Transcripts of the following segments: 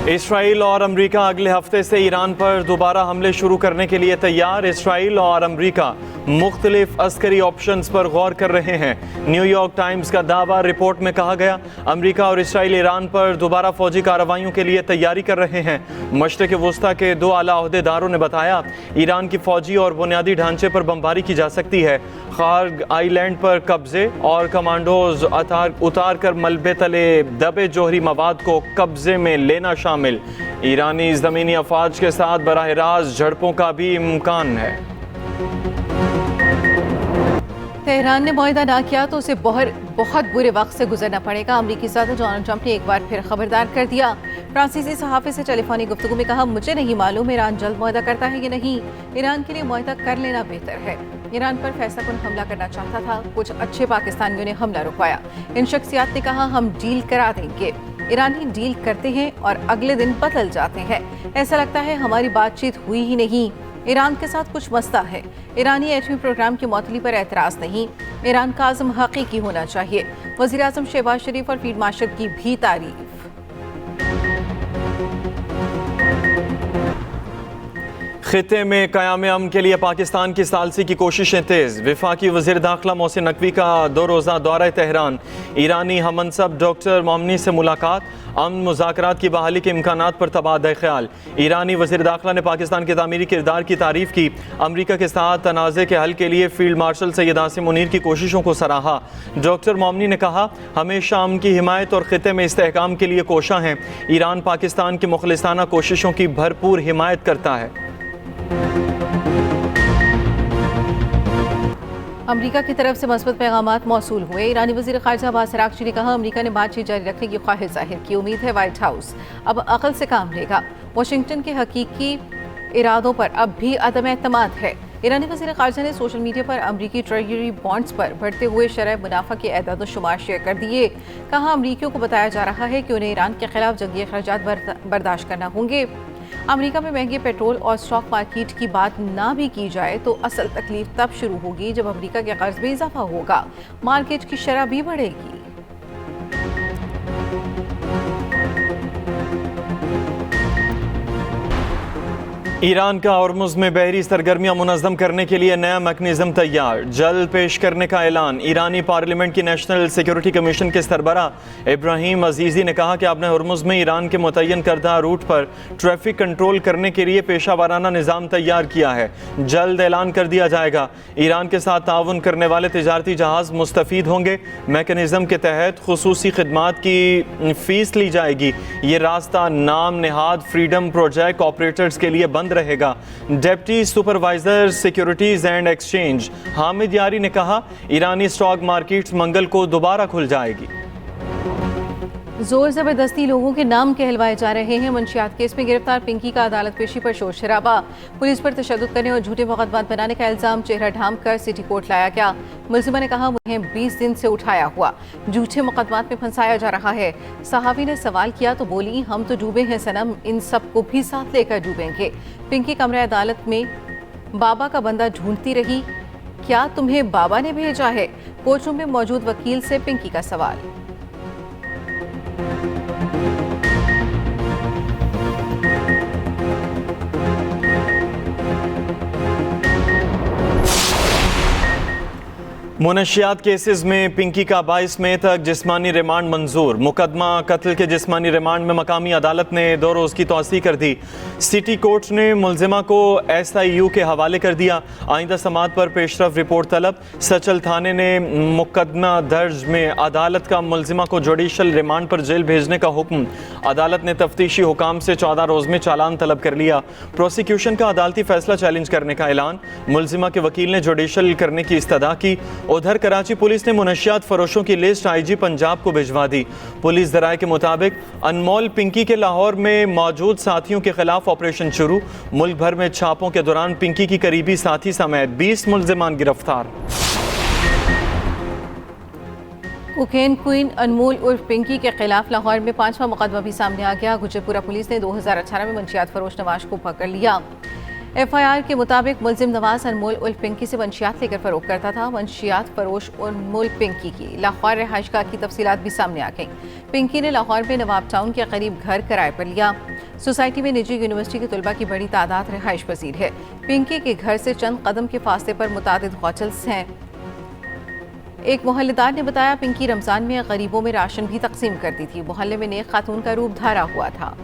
Israel और America अगले हफ्ते से ईरान पर दोबारा हमले शुरू करने के लिए तैयार। इसराइल और अमेरिका मुख्तलिफ अस्करी ऑप्शंस पर गौर कर रहे हैं। न्यूयॉर्क टाइम्स का दावा, रिपोर्ट में कहा गया अमेरिका और इसराइल ईरान पर दोबारा फौजी कार्रवाइयों के लिए तैयारी कर रहे हैं। मशरिक़ वस्ता के 2 आला अहदेदारों ने बताया ईरान की फौजी और बुनियादी ढांचे पर बमबारी की जा सकती है। खार्ग आइलैंड पर कब्जे और कमांडोज उतार कर मलबे तले दबे जोहरी मवाद को कब्जे में लेना शामिल। ईरानी ज़मीनी अफवाज के साथ बराह रास्त झड़पों का भी इम्कान है। तेहरान ने मुआहदा ना किया तो उसे बहुत बुरे वक्त से गुजरना पड़ेगा। अमरीकी सदर डोनाल्ड ट्रंप ने एक बार फिर खबरदार कर दिया। फ्रांसीसी सहाफ़ी से टेलीफोनी गुफ्तगू में कहा, मुझे नहीं मालूम ईरान जल्द मुआहदा करता है या नहीं। ईरान के लिए मुआहदा कर लेना बेहतर है। ईरान पर फैसलाकुन हमला करना चाहता था, कुछ अच्छे पाकिस्तानियों ने हमला रुकवाया। इन शख्सियात ने कहा हम डील करा देंगे। ईरानी डील करते हैं और अगले दिन बदल जाते हैं। ऐसा लगता है हमारी बातचीत हुई ही नहीं। ईरान के साथ कुछ मसला है। ईरानी एटमी प्रोग्राम की मअतली पर एतराज़ नहीं। ईरान का आज़म हकीकी होना चाहिए। वज़ीर आज़म शहबाज शरीफ और फील्ड मार्शल की भी तारीफ। खिते में क़याम अमन के लिए पाकिस्तान की सालसी की कोशिशें तेज़। वफाकी वज़ीर दाखिला मोहसिन नकवी का 2 रोज़ा दौरा तेहरान। ईरानी हमनसब डॉक्टर मोमनी से मुलाकात। अमन मुज़ाकरात की बहाली के इम्कानात पर तबादला ख्याल। ईरानी वज़ीर दाखिला ने पाकिस्तान के तामीरी किरदार की तारीफ़ की। अमरीका के साथ तनाज़े के हल के लिए फील्ड मार्शल सैयद आसिम मुनीर की कोशिशों को सराहा। डॉक्टर मोमनी ने कहा हमेशा अमन की हिमायत और खिते में इस्तेहकाम के लिए कोशा हैं। ईरान पाकिस्तान की मुखलिसाना कोशिशों की भरपूर हिमायत करता है। अमेरिका की तरफ से मस्बत पैगामात मौसूल हुए। ईरानी वज़ीर ख़ारिजा अब्बास अराग़ची ने कहा अमेरिका ने बातचीत जारी रखने की ख्वाहिश जाहिर की। उम्मीद है व्हाइट हाउस अब अक़ल से काम लेगा। वाशिंगटन के हकीकी इरादों पर अब भी अदम एतमाद है। ईरानी वज़ीर ख़ारिजा ने सोशल मीडिया पर अमरीकी ट्रेजरी बॉन्ड्स पर बढ़ते हुए शरह मुनाफा के एदाद व शुमार शेयर कर दिए। कहा अमरीकियों को बताया जा रहा है कि उन्हें ईरान के खिलाफ जंगी अखराजात बर्दाश्त करना होंगे। अमेरिका में महंगे पेट्रोल और स्टॉक मार्केट की बात ना भी की जाए तो असल तकलीफ तब शुरू होगी जब अमेरिका के कर्ज में इजाफा होगा, मार्केट की शरह भी बढ़ेगी। ईरान का हॉर्मुज़ में बहरी सरगर्मियां मुनज़्ज़म करने के लिए नया मैकेनिज़्म तैयार, जल्द पेश करने का ऐलान। ईरानी पार्लियामेंट की नेशनल सिक्योरिटी कमीशन के सरबरा इब्राहिम अजीज़ी ने कहा कि आपने हॉर्मुज़ में ईरान के मुतय्यन करदा रूट पर ट्रैफिक कंट्रोल करने के लिए पेशा वाराना निज़ाम तैयार किया है, जल्द ऐलान कर दिया जाएगा। ईरान के साथ ताउन करने वाले तिजारती जहाज़ मुस्तफ़ीद होंगे। मैकेनिज़्म के तहत खुसूसी खिदमात की फ़ीस ली जाएगी। ये रास्ता नाम नहाद फ्रीडम प्रोजेक्ट ऑपरेटर्स के लिए बंद रहेगा। Deputy supervisor securities and exchange Hamid यारी ने कहा ईरानी स्टॉक मार्केट्स मंगल को दोबारा खुल जाएगी। जोर जबरदस्ती लोगों के नाम कहलवाए जा रहे हैं। मंशियात केस में गिरफ्तार पिंकी का अदालत पेशी पर शोर शराबा। पुलिस पर तशद्दुद करने और झूठे मुकदमात बनाने का इल्जाम चेहरा ढांप कर सिटी कोर्ट लाया गया। मुलजिमा ने कहा मुझे 20 दिन से उठाया हुआ झूठे मुकदमात में फंसाया जा रहा है। सहाफ़ी ने सवाल किया तो बोली हम तो डूबे हैं सनम, इन सब को भी साथ लेकर डूबेंगे। पिंकी कमरे अदालत में बाबा का बंदा ढूंढती रही, क्या तुम्हें बाबा ने भेजा है? कोर्ट रूम में मौजूद वकील से पिंकी का सवाल। मुनशियात केसेस में पिंकी का 22 मई तक जिस्मानी रिमांड मंजूर। मुकदमा कत्ल के जिस्मानी रिमांड में मकामी अदालत ने 2 रोज़ की तौसीह कर दी। सिटी कोर्ट ने मुलजिमा को SIU के हवाले कर दिया। आइंदा समात पर पेशरफ रिपोर्ट तलब। सचल थाने ने मुकदमा दर्ज में अदालत का मुलजिमा को जुडिशल रिमांड पर जेल भेजने का हुक्म। अदालत ने तफ्तीशी हुकाम से 14 रोज़ में चालान तलब कर लिया। प्रोसिक्यूशन का अदालती फैसला चैलेंज करने का ऐलान। मुलजिमा के वकील ने जुडिशल करने की इस्तदा की। उधर कराची पुलिस ने मुनशियात फरोशों की लिस्ट IG पंजाब को भिजवा दी। पुलिस ज़राए के मुताबिक अनमोल पिंकी के लाहौर में मौजूद साथियों के खिलाफ ऑपरेशन शुरू। मुल्क भर में छापों के दौरान पिंकी की करीबी साथी समेत 20 मुलजिमान गिरफ्तार। कोकेन क्वीन अनमोल उर्फ पिंकी के खिलाफ लाहौर में 5वां मुकदमा भी सामने आ गया। गुजरपुरा पुलिस ने 2018 में मंशियात फरोश नवाज को पकड़ लिया। FIR के मुताबिक मुलजिम नवाज अनमोल उल्फ पिंकी से मंशियात लेकर फरोख करता था। मंशियात फरोश अनमोल पिंकी की लाहौर रिहाइशगाह की तफसीलात भी सामने आ गई। पिंकी ने लाहौर में नवाब टाउन के करीब घर किराए पर लिया। सोसाइटी में निजी यूनिवर्सिटी के तलबा की बड़ी तादाद रिहाइश पजीर है। पिंकी के घर से चंद कदम के फासले पर मुतादिद होटल्स हैं। एक मोहल्लेदार ने बताया पिंकी रमजान में गरीबों में राशन भी तकसीम करती थी। मोहल्ले में नेक खातून का रूप धारा हुआ था।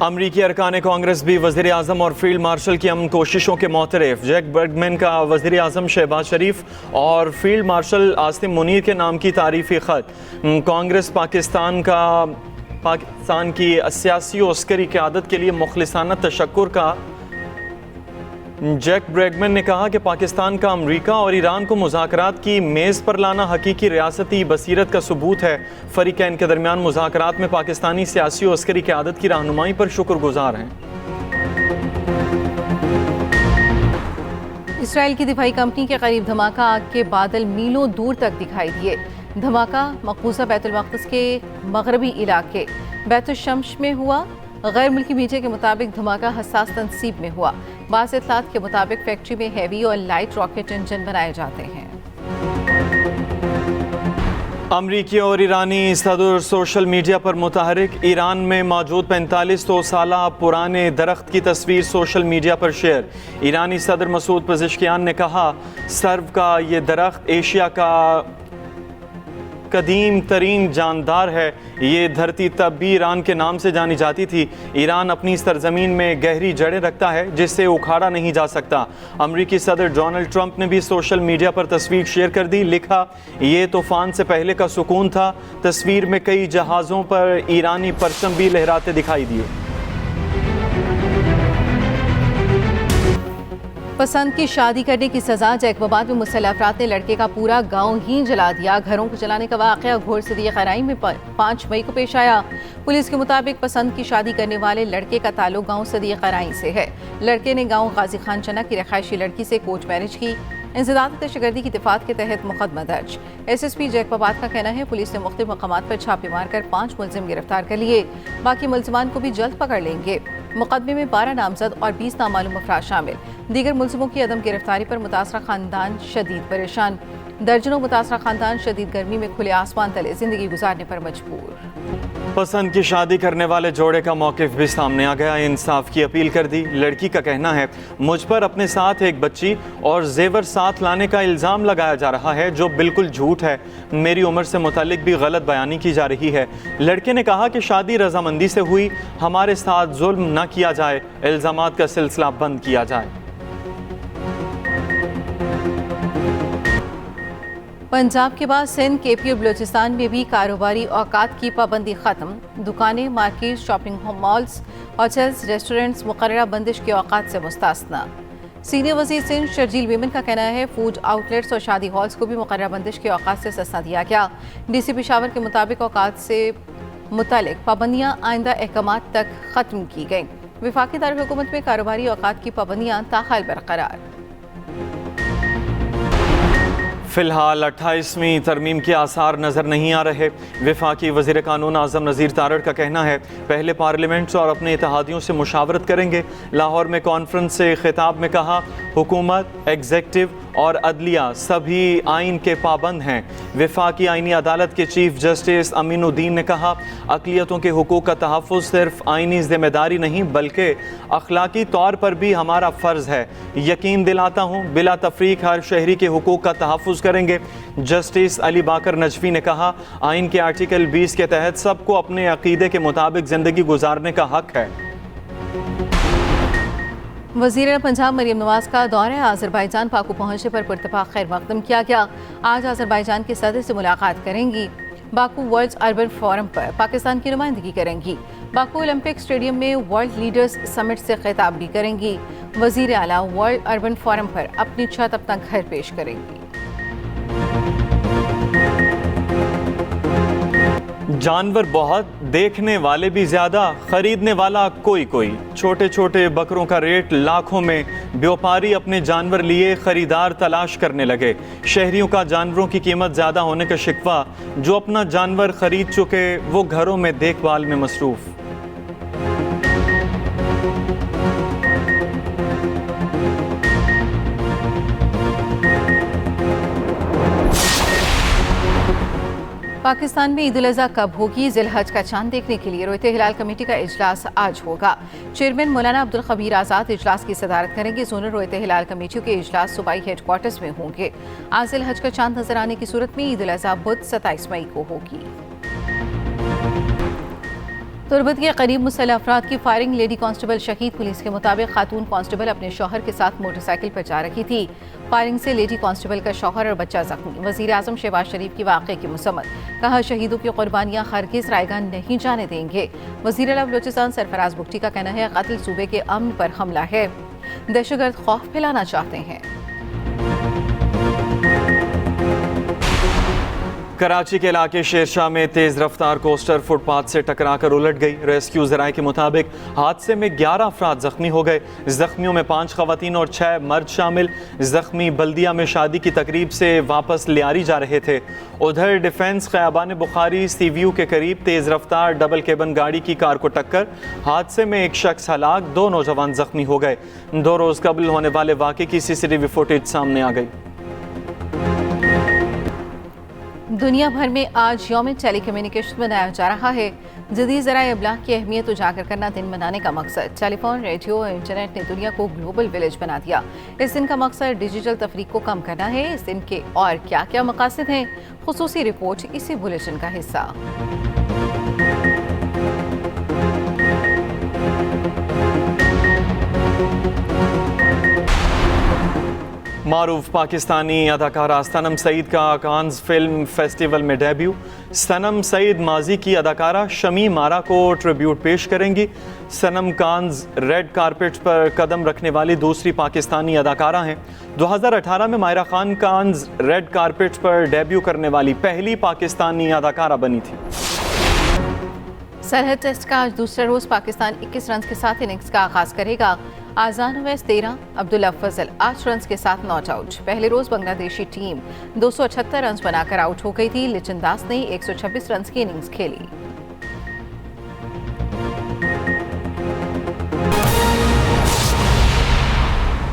अमरीकी अरकान कांग्रेस भी वज़ीर आज़म और फील्ड मार्शल की अमन कोशिशों के मोतरफ। जैक बर्गमैन का वज़ीर आज़म शहबाज शरीफ और फील्ड मार्शल आसिम मुनीर के नाम की तारीफ़ी ख़त। कांग्रेस पाकिस्तान की सियासी और अस्करी क़यादत के लिए मुखलिसाना तशक्कुर का। जैक ब्रैगमैन ने कहा कि पाकिस्तान का अमरीका और ईरान को मुज़ाकरात की मेज़ पर लाना हकीकी रियासती बसीरत का सबूत है। फ़रीक़ैन के दरमियान मुज़ाकरात में पाकिस्तानी सियासी और अस्करी क़यादत की रहनुमाई पर शुक्रगुजार हैं। इसराइल की दिफाई कंपनी के करीब धमाका, आग के बादल मीलों दूर तक दिखाई दिए। धमाका मकबूजा बैतुल मक़दिस के मगरबी इलाके बैतुल शम्स में हुआ। गैर मुल्की मीडिया के मुताबिक धमाका हसास तनसीब में हुआ। बाज़ इत्तलात के मुताबिक फैक्ट्री में हैवी और लाइट रॉकेट इंजन बनाए जाते हैं। अमरीकी और ईरानी सदर सोशल मीडिया पर मुतहरिक। ईरान में मौजूद 4500 साला पुराने दरख्त की तस्वीर सोशल मीडिया पर शेयर। ईरानी सदर मसूद पज़ेश्कियान ने कहा, सर्व का ये दरख्त एशिया का कदीम तरीन जानदार है। ये धरती तब भी ईरान के नाम से जानी जाती थी। ईरान अपनी सरजमीन में गहरी जड़ें रखता है जिससे उखाड़ा नहीं जा सकता। अमरीकी सदर डोनाल्ड ट्रंप ने भी सोशल मीडिया पर तस्वीर शेयर कर दी। लिखा, ये तूफान से पहले का सुकून था। तस्वीर में कई जहाज़ों पर ईरानी परचम भी लहराते दिखाई दिए। पसंद की शादी करने की सजा। जैकबाबाद में मुसल्लह अफराद ने लड़के का पूरा गांव ही जला दिया। घरों को जलाने का वाक़या घोर सदिया खराई में 5 मई को पेश आया। पुलिस के मुताबिक पसंद की शादी करने वाले लड़के का ताल्लुक गांव सदिया खराई से है। लड़के ने गांव गाजी खान चना की रहायशी लड़की से कोर्ट मैरिज की। इंसदाद दहशतगर्दी की दफात के तहत मुकदमा दर्ज। SSP जैकबाबाद का कहना है पुलिस ने मुख्तलिफ मकामात पर छापे मारकर 5 मुलजिम गिरफ्तार कर लिए। बाकी मुलजिमान को भी जल्द पकड़ लेंगे। मुकदमे में 12 नामजद और 20 नामालूम अफराद शामिल। दीगर मुलजिमों की अदम गिरफ्तारी पर मुतासरा खानदान शदीद परेशान। दर्जनों मुतासरा खानदान शदीद गर्मी में खुले आसमान तले जिंदगी गुजारने पर मजबूर। पसंद की शादी करने वाले जोड़े का मौक़िफ़ भी सामने आ गया। इंसाफ की अपील कर दी। लड़की का कहना है, मुझ पर अपने साथ एक बच्ची और जेवर साथ लाने का इल्ज़ाम लगाया जा रहा है जो बिल्कुल झूठ है। मेरी उम्र से मुतालिक भी गलत बयानी की जा रही है। लड़के ने कहा कि शादी रजामंदी से हुई, हमारे साथ जुल्म न किया जाए, इल्ज़ामात का सिलसिला बंद किया जाए। पंजाब के बाद सिंध, KP और बलूचिस्तान में भी कारोबारी औकात की पाबंदी खत्म। दुकानें, market, shopping malls, hotels, restaurants मुकर्ररा बंदिश के औकात से मुस्तासना। सीनियर वज़ीर सिंध शर्जील मेमन का कहना है फूड आउटलेट्स और शादी हॉल्स को भी मुकर्ररा बंदिश के औकात से सस्ता दिया गया। DC पेशावर के मुताबिक औकात से मुतालिक पाबंदियाँ आइंदा अहकामात तक खत्म की गईं। वफाकी दारुल हुकूमत में कारोबारी औकात की पाबंदियाँ ताहाल बरकरार। फिलहाल 28वीं तरमीम के आसार नज़र नहीं आ रहे। वफाकी वज़ीर कानून आज़म नज़ीर तारड़ का कहना है पहले पार्लियामेंट्स और अपने इत्तेहादियों से मुशावरत करेंगे। लाहौर में कॉन्फ्रेंस से खिताब में कहा, हुकूमत, एग्जेक्टिव और अदलिया सभी आइन के पाबंद हैं। वफाकी आइनी अदालत के चीफ जस्टिस अमीनुद्दीन ने कहा, अक़लियतों के हुकूक का तहफ़्फ़ुज़ सिर्फ आइनी ज़िम्मेदारी नहीं बल्कि अखलाकी तौर पर भी हमारा फ़र्ज़ है। यकीन दिलाता हूँ बिला तफरीक हर शहरी के हुकूक का तहफ़्फ़ुज़ करेंगे। जस्टिस अली बाकर नजफी ने कहा, आइन के आर्टिकल 20 के तहत सबको अपने अक़ीदे के मुताबिक ज़िंदगी गुजारने का हक़ है। वज़ीर पंजाब मरीम नवाज़ का दौरा आज़रबाईजान पाकू पहुंचने पर पुरतफाक खैर मक़दम किया गया। आज आज़रबाईजान के सदर से मुलाकात करेंगी। बाकू वर्ल्ड अर्बन फोरम पर पाकिस्तान की नुमाइंदगी करेंगी। बाकू ओलंपिक स्टेडियम में वर्ल्ड लीडर्स समिट से खिताब भी करेंगी। वज़ीर आला वर्ल्ड अर्बन फोरम पर अपनी छत अपना घर पेश करेंगी। जानवर बहुत, देखने वाले भी ज़्यादा, खरीदने वाला कोई कोई। छोटे छोटे बकरों का रेट लाखों में। व्यापारी अपने जानवर लिए खरीदार तलाश करने लगे। शहरियों का जानवरों की कीमत ज़्यादा होने का शिकवा। जो अपना जानवर खरीद चुके वो घरों में देखभाल में मसरूफ़। पाकिस्तान में ईद उल अज़हा कब होगी? ज़िलहज का चांद देखने के लिए रोयते हिलाल कमेटी का इजलास आज होगा। चेयरमैन मौलाना अब्दुल खबीर आज़ाद इजलास की सदारत करेंगे। जोनल रोयते हिलाल कमेटियों के इजलास सूबाई हेडक्वार्टर्स में होंगे। आज ज़िलहज का चांद नजर आने की सूरत में ईद उल अज़हा बुध 27 मई को होगी। तुर्बत के करीब मुसल्लह अफराद की फायरिंग, लेडी कांस्टेबल शहीद। पुलिस के मुताबिक खातून कांस्टेबल अपने शौहर के साथ मोटरसाइकिल पर जा रही थी। फायरिंग से लेडी कांस्टेबल का शौहर और बच्चा जख्मी। वजीर आजम शहबाज शरीफ की वाक़े की मुसम्मत, कहा शहीदों की कुर्बानियां हरगिज़ रायगा नहीं जाने देंगे। वज़ीर आला बलूचिस्तान सरफराज बुगटी का कहना है कत्ल सूबे के अमन पर हमला है, दहशतगर्द खौफ फैलाना चाहते हैं। कराची के इलाके शेरशाह में तेज रफ्तार कोस्टर फुटपाथ से टकराकर उलट गई। रेस्क्यू ज़राए के मुताबिक हादसे में 11 अफराद जख्मी हो गए। जख्मियों में 5 खवातीन और 6 मर्द शामिल। जख्मी बल्दिया में शादी की तकरीब से वापस लियारी जा रहे थे। उधर डिफेंस ख़याबान बुखारी सीव्यू के करीब तेज रफ्तार डबल केबन गाड़ी की कार को टक्कर। हादसे में एक शख्स हलाक, 2 नौजवान जख्मी हो गए। 2 रोज़ कबल होने वाले वाक़े की CCTV फुटेज सामने आ गई। दुनिया भर में आज यौम टेलीकम्युनिकेशन मनाया जा रहा है। जदीद ज़राए इब्लाग की अहमियत उजागर करना दिन मनाने का मकसद। टेलीफोन, रेडियो और इंटरनेट ने दुनिया को ग्लोबल विलेज बना दिया। इस दिन का मकसद डिजिटल तफरीक को कम करना है। इस दिन के और क्या क्या मकासद हैं, खुसूसी रिपोर्ट इसी बुलेटिन का हिस्सा। मारूफ पाकिस्तानी अदाकारा सनम सईद का कान्स फिल्म फेस्टिवल में डेब्यू। सनम सईद माजी की अदाकारा शमी मारा को ट्रिब्यूट पेश करेंगी। सनम कान्स रेड कारपेट पर कदम रखने वाली दूसरी पाकिस्तानी अदाकारा हैं। 2018 में Mayra Khan Cannes red carpet पर डेब्यू करने वाली पहली पाकिस्तानी अदाकारा बनी थी। सरहद टेस्ट का आज दूसरा रोज पाकिस्तान 21 रन के साथ इनिंग्स का आगाज करेगा। आजान अवैस 13, अब्दुल्ला फजल 8 रन के साथ नॉट आउट। पहले रोज बांग्लादेशी टीम 278 रन बनाकर आउट हो गई थी। लिचन दास ने 126 रन की इनिंग्स खेली।